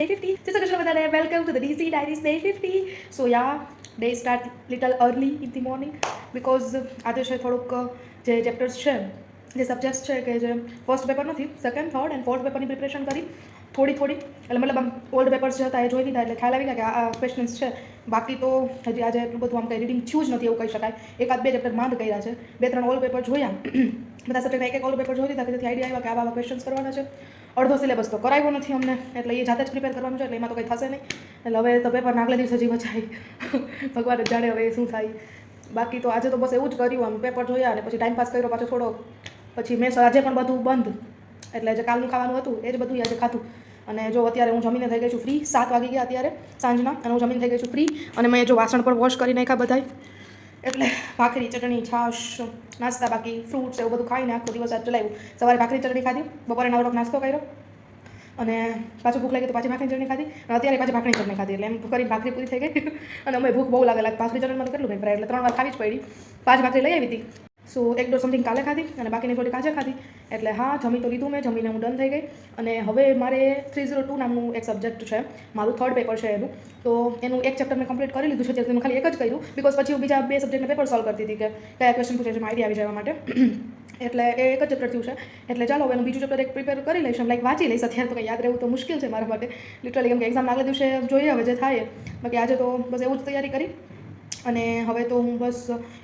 Day 50. Just a question about welcome to the DC Diaries Day 50. So yeah, day start little early in the morning because આજે છે થોડુંક જે chapters છે જે subjects છે કે જે ફર્સ્ટ પેપર નથી સેકન્ડ થર્ડ એન્ડ ફોર્થ પેપરની પ્રિપરેશન કરી થોડી એટલે મતલબ આમ ઓલ્ડ પેપર્સ જે હતા એ જોઈ લીધા એટલે ખ્યાલ આવી ગયા કે આ ક્વેશ્ચન્સ છે. બાકી તો હજી આજે એટલું બધું આમ કંઈ રીડિંગ થયું જ નથી એવું કહી શકાય. એકાદ બે ચેપ્ટર માંડ કર્યા છે, 2-3 ઓલ્ડ પેપર જોયા, બધા સબ્જેક્ટના એક ઓલ્ડ પેપર જોઈ લીધા કે જેથી આઈડિયા આવ્યા કે આવા ક્વેશ્ચન્સ કરવાના છે. અડધો સિલેબસ તો કરાવ્યો નથી અમને, એટલે એ જાતે જ પ્રિપેર કરવાનું છે, એટલે એમાં તો કંઈ થશે નહીં. એટલે હવે તો પેપર આગલા દિવસે જ વચાય, ભગવાન જ જાણે હવે શું થાય. બાકી તો આજે તો બસ એવું જ કર્યું, આમ પેપર જોયા અને પછી ટાઈમ પાસ કર્યો પાછો થોડો. પછી મેં આજે પણ બધું બંધ, એટલે જે કાલનું ખાવાનું હતું એ જ બધું આજે ખાધું. અને જો અત્યારે હું જમીને થઈ ગઈ છું ફ્રી, 7 વાગી ગયા અત્યારે સાંજના, અને હું જમીને થઈ ગઈ છું ફ્રી. અને મેં જો વાસણ પર વોશ કરી નાખ્યા બધાય, એટલે ભાખરી ચટણી છાશ નાસ્તા બાકી ફ્રૂટ્સ એવું બધું ખાઈને આખો દિવસ આજ ચલાવ્યું. સવારે ભાખરી ચટણી ખાધી, બપોરે નવરોક નાસ્તો કર્યો, અને પાછું ભૂખ લાગી તો પાછી ભાખરી ચટણી ખાધી, અને અત્યારે પાછી ભાખરી ચટણી ખાધી. એટલે એમ કરીને ભાખરી પૂરી થઈ ગઈ. અને અમે ભૂખ બહુ લાગે ભાખરી ચટણીમાં તો કેટલું ભાઈ, એટલે 3 વાર ખાવી જ પડી. 5 ભાખરી લઈ આવી હતી. સો 1 ડોઝ સમથિંગ કાલે ખાધી અને બાકીની થોડી કાજે ખાધી. એટલે હા, જમી તો લીધું મેં, જમીને હું ડન થઈ ગઈ. અને હવે મારે 302 નામનું એક સબ્જેક્ટ છે, મારું થર્ડ પેપર છે એનું. તો એનું એક ચેપ્ટર મેં કમ્પ્લીટ કરી લીધું છે, જેથી મેં ખાલી એક જ કર્યું, બિકોઝ પછી હું બીજા 2 સબ્જેક્ટના પેપર સોલ્વ કરતી હતી કે કયા ક્વેશ્ચન પૂછે છે આઈડિયા આવી જવા માટે. એટલે એ એક જ ચેપ્ટર થયું છે. એટલે ચાલો હવે એનું બીજું ચેપ્ટર એક પ્રિપેર કરી લઈશ, લાઈક વાંચી લઈશ. અત્યારે તો કંઈ યાદ રહેવું તો મુશ્કેલ છે મારા માટે લિટરલી, કેમ કે એક્ઝામ આગલા દિવસે જોઈએ હવે જે થાય. બાકી આજે તો બસ એવું જ તૈયારી કરી. અને હવે તો હું બસ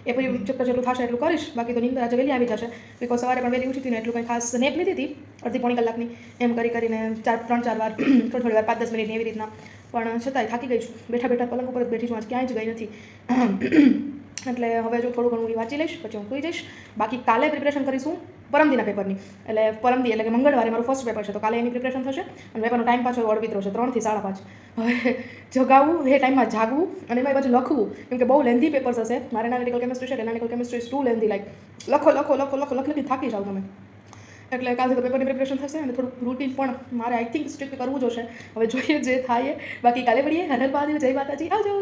એ પછી ચેપ્ટર જેટલું થશે એટલું કરીશ. બાકી તો નીંદર આજે વહેલી આવી જશે, બિકોઝ સવારે પણ વહેલી ઉઠી હતી ને એટલું કંઈ ખાસ નેપ લીધી હતી અડધી-પોણી કલાકની, એમ કરીને 3-4 વાર થોડી વાર 5-10 મિનિટની એવી રીતના. પણ છતાંય થાકી ગઈ છું, બેઠા પલંગ ઉપર જ બેઠી છું, આજ ક્યાંય જ ગઈ નથી. એટલે હવે જો થોડું ઘણું વાંચી લઈશ પછી હું સુઈ જઈશ. બાકી કાલે પ્રિપરેશન કરીશું પરમદીના પેપરની, એટલે પરમદી એટલે કે મંગળવારે મારું ફર્સ્ટ પેપર છે, તો કાલે એની પ્રિપરેશન થશે. અને પેપરનો ટાઈમ પાછો અડવિત્રો છે, 3 થી 5:30. હવે જગાવવું, એ ટાઈમમાં જાગવું, અને એમાં પાછું લખવું, કેમ કે બહુ લેન્ધી પેપર્સ હશે. મારે એનાલિટિકલ કેમિસ્ટ્રી છે, analytical chemistry is too lengthy, like લખી થાકી જાવ તમે. એટલે કાલથી તો પેપરની પ્રિપરેશન થશે, અને થોડુંક રૂટીન પણ મારે આઈ થિંક સ્ટ્રિક્ટ કરવું જોશે. હવે જોઈએ જે થાય. બાકી કાલે મળીએ. હર હર મહાદેવ, જય માતાજી, આવજો.